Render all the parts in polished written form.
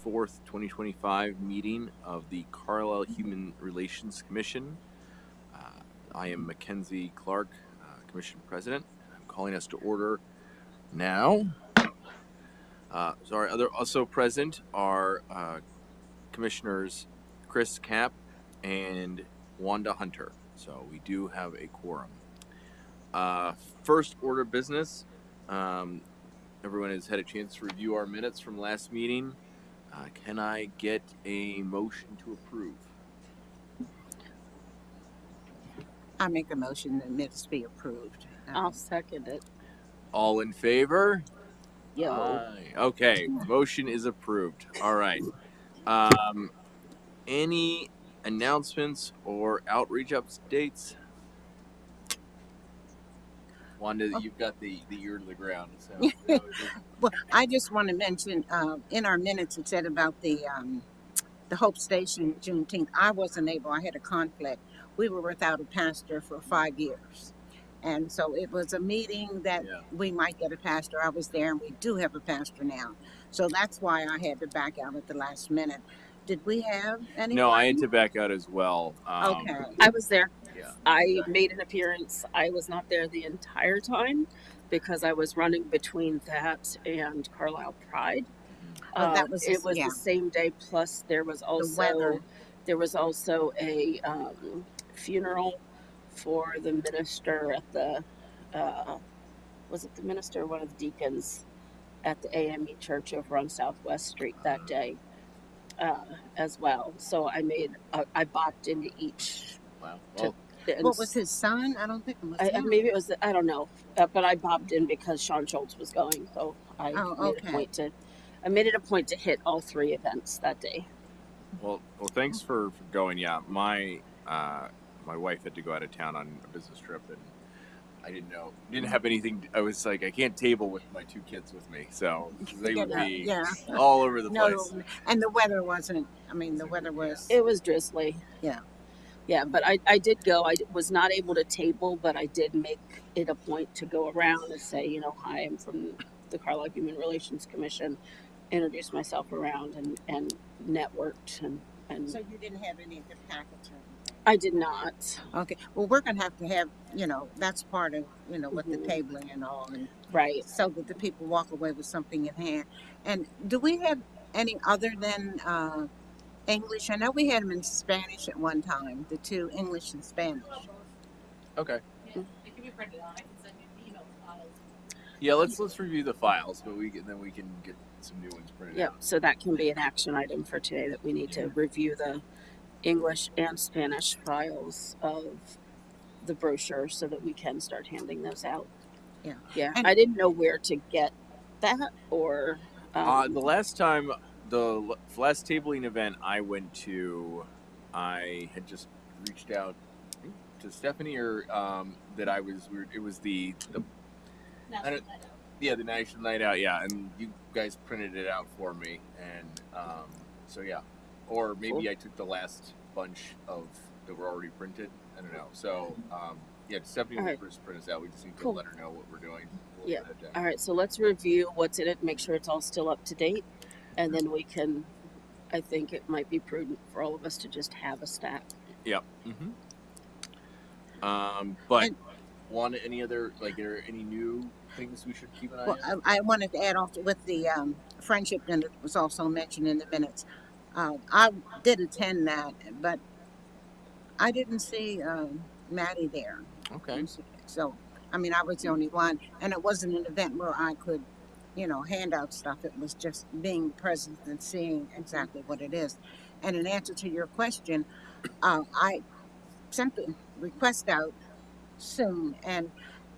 4th, 2025 meeting of the Carlisle Human Relations Commission. I am Mackenzie Clark, Commission President. I'm calling us to order now. Also present are Commissioners Chris Kapp and Wanda Hunter. So we do have a quorum. First order of business. Um, Everyone has had a chance to review our minutes from last meeting. Can I get a motion to approve? I make a motion that minutes be approved. I'll second it. All in favor? Yo. Aye. Okay, motion is approved. All right. Any announcements or outreach updates? Wanda, you've got the ear to the ground. So Well, I just want to mention in our minutes it said about the Hope Station Juneteenth. I wasn't able. I had a conflict. We were without a pastor for 5 years, and so it was a meeting that we might get a pastor. I was there, and we do have a pastor now. So that's why I had to back out at the last minute. Did we have anyone? No, I had to back out as well. Okay. I was there. Yeah. I made an appearance. I was not there the entire time because I was running between that and Carlisle Pride. Oh, that was it was the same day. Plus, there was also a funeral for the minister at the was it the minister or one of the deacons at the AME church over on Southwest Street that day as well. So I bopped into each. Wow. Well, what was his son? I don't think it was him. Maybe it was. I don't know. But I bopped in because Sean Schultz was going, so I made it a point to hit all 3 events that day. Well, thanks for going. Yeah, my wife had to go out of town on a business trip, and I didn't have anything. I was like, I can't table with my 2 kids with me, so they would be all over the place. And the weather wasn't. I mean, the weather was. It was drizzly. Yeah, but I did go. I was not able to table, but I did make it a point to go around and say, hi, I'm from the Carlisle Human Relations Commission, introduce myself around and networked and. So you didn't have any of the packets? I did not. Okay. Well, we're going to have, that's part of, with the tabling and all. And right. So that the people walk away with something in hand. And do we have any other than English? I know we had them in Spanish at one time, the 2, English and Spanish. Okay. Yeah, it can be printed on. I can send you an email files. Yeah, let's review the files, but we can get some new ones printed. Yeah, so that can be an action item for today that we need to review the English and Spanish files of the brochure so that we can start handing those out. Yeah. And I didn't know where to get that or. The last time, the last tabling event I went to, I had just reached out to Stephanie or that I was. It was the National Night Out. Yeah, the National Night Out. Yeah, and you guys printed it out for me, and so yeah. Or maybe I took the last bunch of that were already printed. I don't know. So, Stephanie will first print us out. We just need to let her know what we're doing. All right. So let's review what's in it, make sure it's all still up to date, and then we can. I think it might be prudent for all of us to just have a stack. Yep. But Wanda, any other are there any new things we should keep an eye on? I wanted to add off with the friendship, and it was also mentioned in the minutes. I did attend that, but I didn't see Maddie there. Okay. So, I mean, I was the only one, and it wasn't an event where I could, hand out stuff. It was just being present and seeing exactly what it is. And in answer to your question, I sent the request out soon, and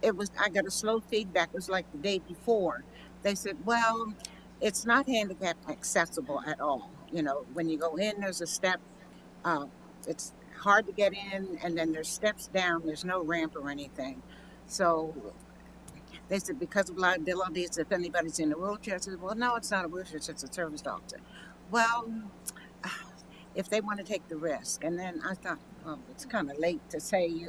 I got a slow feedback. It was like the day before. They said, well, it's not handicap accessible at all. When you go in, there's a step. It's hard to get in, and then there's steps down. There's no ramp or anything. So they said because of liabilities, if anybody's in a wheelchair, I said, well, no, it's not a wheelchair, it's a service dog. Well, if they want to take the risk. And then I thought, well, it's kind of late to say,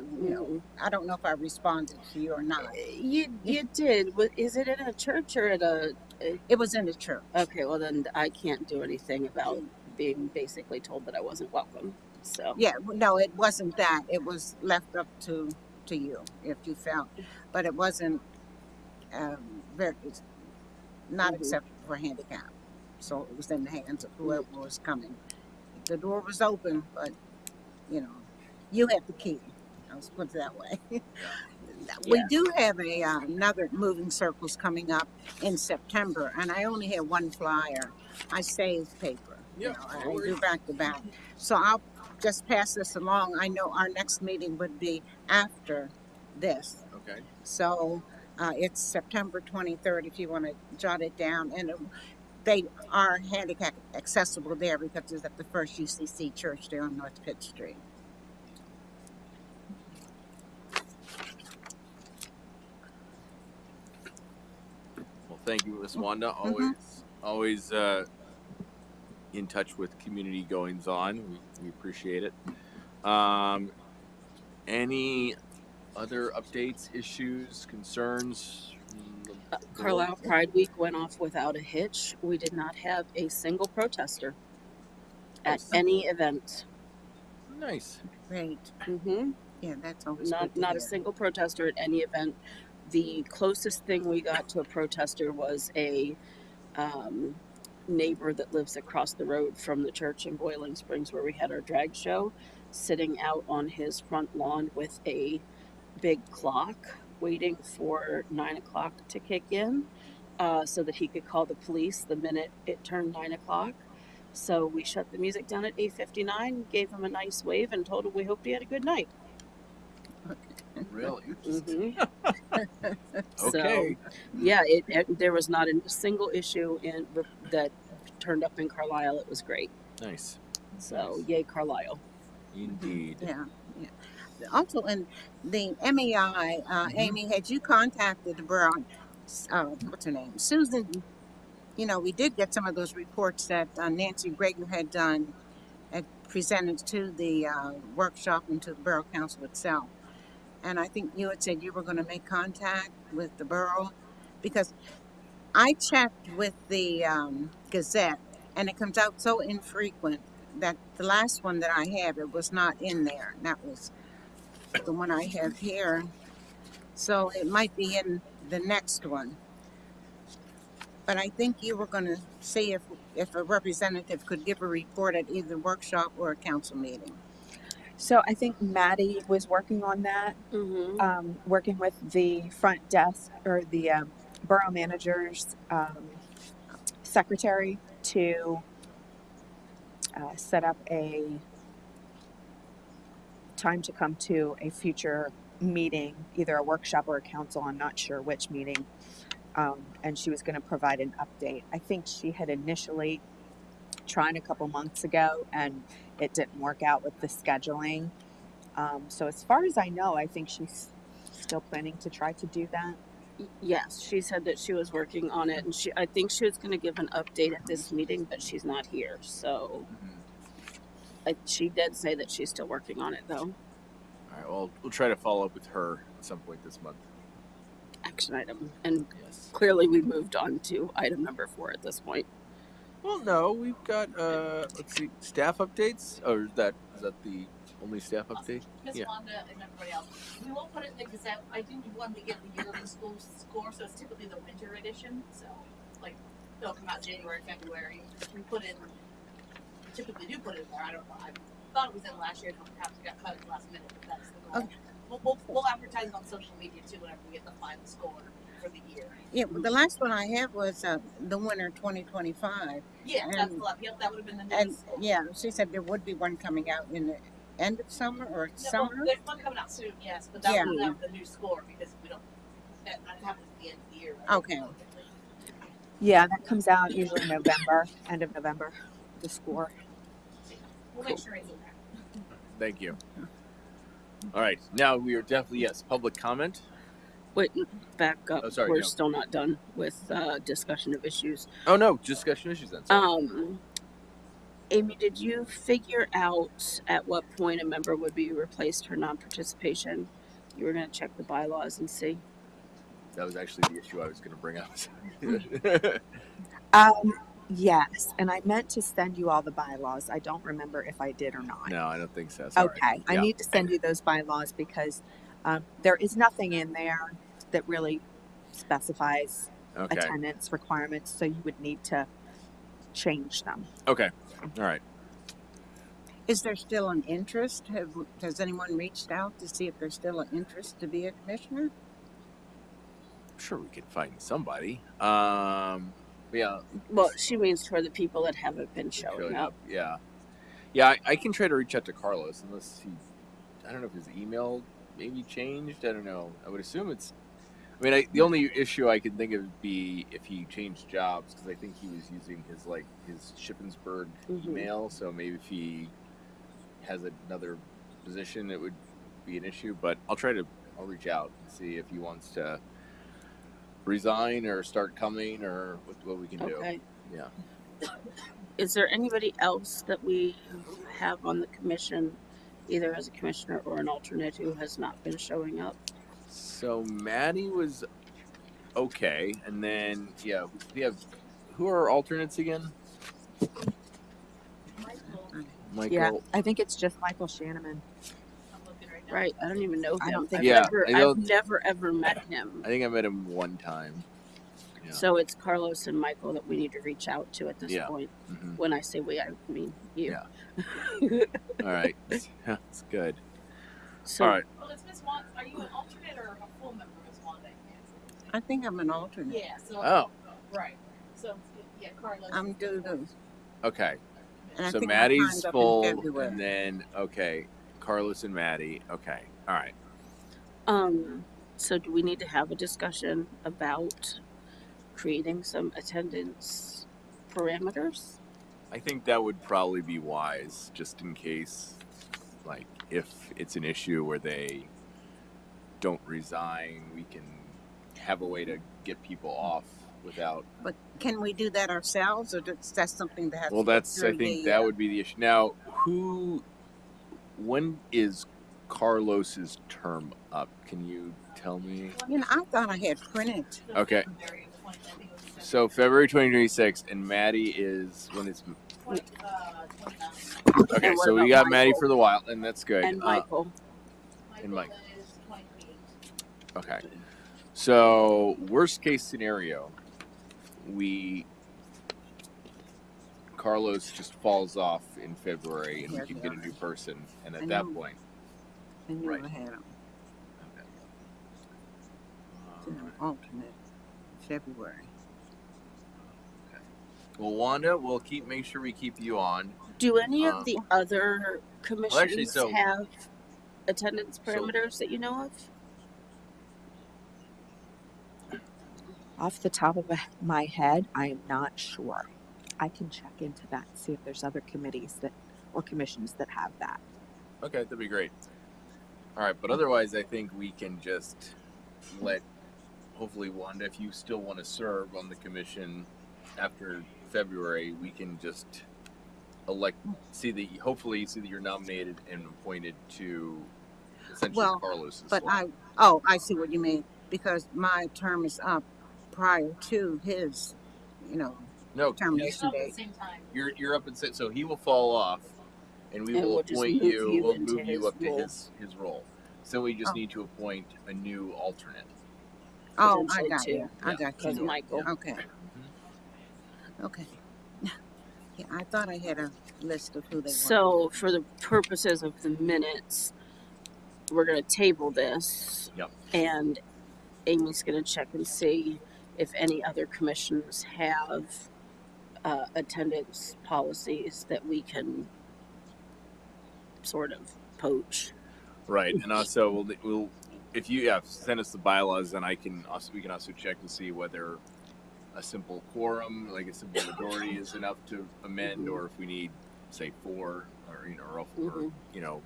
I don't know if I responded to you or not. You did. Is it at a church or at a It was in the church. Okay, well then I can't do anything about being basically told that I wasn't welcome. So Yeah, no, it wasn't that. It was left up to you if you felt, but it wasn't very it's not mhm. acceptable for handicap. So it was in the hands of whoever was coming. The door was open, but you know, you had the key. Let's put it that way. We Yeah. do have another moving circles coming up in September, and I only have one flyer. I save paper, Yep, no I worries. do back to back. So I'll just pass this along. I know our next meeting would be after this. Okay. So it's September 23rd if you want to jot it down. And they are handicap accessible there because it's at the First UCC Church there on North Pitt Street. Well, thank you, Miss Wanda. Mhm. Always in touch with community goings on. We appreciate it. Any other updates, issues, concerns? From the board? Carlisle Pride Week went off without a hitch. We did not have a single protester at Nice. any event. Nice. Great. Mm-hmm. Yeah, that's always good to Not hear. a single protester at any event. The closest thing we got to a protester was a um, neighbor that lives across the road from the church in Boiling Springs where we had our drag show, sitting out on his front lawn with a big clock waiting for 9 o'clock to kick in, so that he could call the police the minute it turned 9 o'clock. So we shut the music down at 8:59, gave him a nice wave, and told him we hoped he had a good night. Really? Mm-hmm. So Okay. yeah, there was not a single issue that turned up in Carlisle. It was great. Nice. So Nice. yay, Carlisle. Indeed. Yeah, yeah. Also, in the MEI, Amy, had you contacted the borough? What's her name? Susan. You know, we did get some of those reports that Nancy Reagan had done and presented to the workshop and to the borough council itself. And I think you had said you were going to make contact with the borough because I checked with the Gazette and it comes out so infrequent that the last one that I have, it was not in there. That was the one I have here. So it might be in the next one. But I think you were going to see if a representative could give a report at either workshop or a council meeting. So I think Maddie was working on that, Mm-hmm. working with the front desk or the borough manager's secretary to set up a time to come to a future meeting, either a workshop or a council. I'm not sure which meeting. And she was going to provide an update. I think she had initially tried a couple months ago and it didn't work out with the scheduling. So as far as I know, I think she's still planning to try to do that. Yes, she said that she was working on it, and I think she was going to give an update at this meeting, but she's not here. So she did say that she's still working on it, though. All right. Well, we'll try to follow up with her at some point this month. Action item, and Yes. clearly we moved on to item number 4 at this point. Well, no, we've got let's see, staff updates. Or is that the only staff update? Miss Yeah. Wanda and everybody else. We won't put it in the Gazette. I do want to get the yearly school score, so it's typically the winter edition. So, like, they'll come out January, February. We typically do put it in there. I don't know. I thought it was in last year, and perhaps it got cut at the last minute, but that's the goal. Okay. We'll advertise it on social media too whenever we get the final score for the year. Yeah, the last one I have was the winter 2025. Yeah, that's And- yep, that would have been the And newest score. yeah, she said there would be one coming out in the end of summer or No, summer. well, there's one coming out soon, yes, but that Yeah. will have the new score because we don't. That happens at the end of the year. Right? Okay. Yeah, that comes out usually November, end of November, the score. We'll make sure it's in there. Thank you. All right. Now we are definitely public comment. Wait, back up. Oh, sorry, We're no. still not done with discussion of issues. Oh no, discussion issues then. Sorry. Amy, did you figure out at what point a member would be replaced for non-participation? You were going to check the bylaws and see. That was actually the issue I was going to bring up. Yes, and I meant to send you all the bylaws. I don't remember if I did or not. No, I don't think so. That's all right. Okay, I Yeah. need to send you those bylaws because there is nothing in there that really specifies Okay. attendance requirements, so you would need to change them. Okay. All right. Is there still an interest? Has anyone reached out to see if there's still an interest to be a commissioner? I'm sure we could find somebody. Yeah. Well, she means for the people that haven't been showing up. Yeah. Yeah. I can try to reach out to Carlos unless I don't know if his email maybe changed. I don't know. I would assume it's. I mean, the only issue I could think of would be if he changed jobs because I think he was using his Shippensburg Mhm. email. So maybe if he has another position, it would be an issue. But I'll reach out and see if he wants to resign or start coming or what we can do. Okay. Yeah. Is there anybody else that we have on the commission, either as a commissioner or an alternate, who has not been showing up? So Maddie was okay, and then we have who are our alternates again? Michael. Yeah, I think it's just Michael Shanneman. I'm looking right now. Right. I don't even know him. I don't think- Yeah, I've never ever met him. I think I met him one time. Yeah. So it's Carlos and Michael that we need to reach out to at this Yeah. point. Mhm. When I say we, I mean you. Yeah. All right. That's good. So All right. Well, it's Miss Wanda. Are you an alternate or a full member, Miss Wanda? I think I'm an alternate. Yeah. So. Oh. Right. So yeah, Carlos. I'm doo-doo. Okay. And I So think my Maddie's time's up in full, February. and then Carlos and Maddie. Okay. All right. so do we need to have a discussion about creating some attendance parameters? I think that would probably be wise, just in case, like, if it's an issue where they don't resign, we can have a way to get people off without. But can we do that ourselves, or that's something that has Well, to go I through think the, that would be the issue. Now, when is Carlos's term up? Can you tell me? I thought I had printed. Okay. February of 20, I think it was So February 2026, and Maddie is when it's. 29. Okay, And what so we about got Maddie Michael? for the while, and that's good. And Michael. and Michael Mike. is 28. Okay. So worst case scenario, Carlos just falls off in February, and we can get a new person, and at I that know. point, I knew Right. I had them. Okay. An alternate. February. Well, Wanda, we'll make sure we keep you on. Do any of the other commissions actually, so- have attendance So- parameters that you know of? Off the top of my head, I am not sure. I can check into that and see if there's other committees or commissions that have that. Okay, that'd be great. All right, but otherwise, I think we can just hopefully, Wanda, if you still want to serve on the commission after February, we can just hopefully see that you're nominated and appointed to essentially Well, Carlos's But slot. I see what you mean, because my term is up prior to his, No, termination Up at the date. same time. you're up and sit, so he will fall off, and we And will we'll just appoint move you. you We'll into move you his up to role. his role. So we just Oh. need to appoint a new alternate. Oh, I Potentially got two. you. I Yeah. got Because you. Michael. Okay. Okay. Yeah, I thought I had a list of who they were. So, for the purposes of the minutes, we're going to table this. Yep. And Amy's going to check and see if any other commissions have attendance policies that we can sort of poach. Right, and also we'll if you send us the bylaws, then we can also check to see whether a simple quorum, like a simple majority, is enough to amend, Mhm. or if we need, say, 4, or Mhm.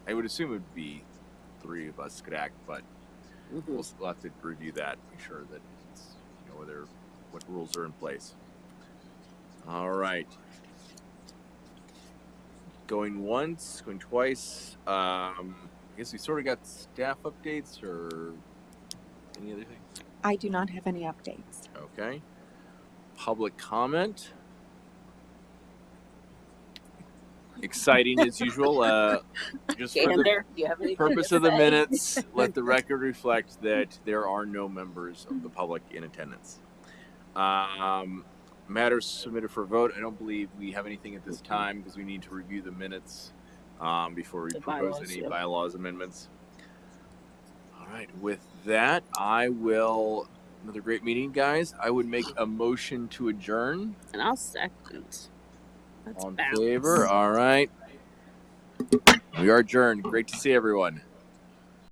I would assume it would be 3 of us could act, but Mhm. we'll have to review that, make sure that it's, what rules are in place. All right. Going once, going twice. I guess we sort of got staff updates or any other thing. I do not have any updates. Okay. Public comment. Exciting as usual. Just for the Gander, do you have anything purpose to of the say? minutes, let the record reflect that there are no members of the public in attendance. Matters submitted for vote. I don't believe we have anything at this time because we need to review the minutes before we The propose bylaws, any yeah. bylaws amendments. All right. With that, I will. Another great meeting, guys. I would make a motion to adjourn. And I'll second. That's All in balance. favor? All right. We are adjourned. Great to see everyone.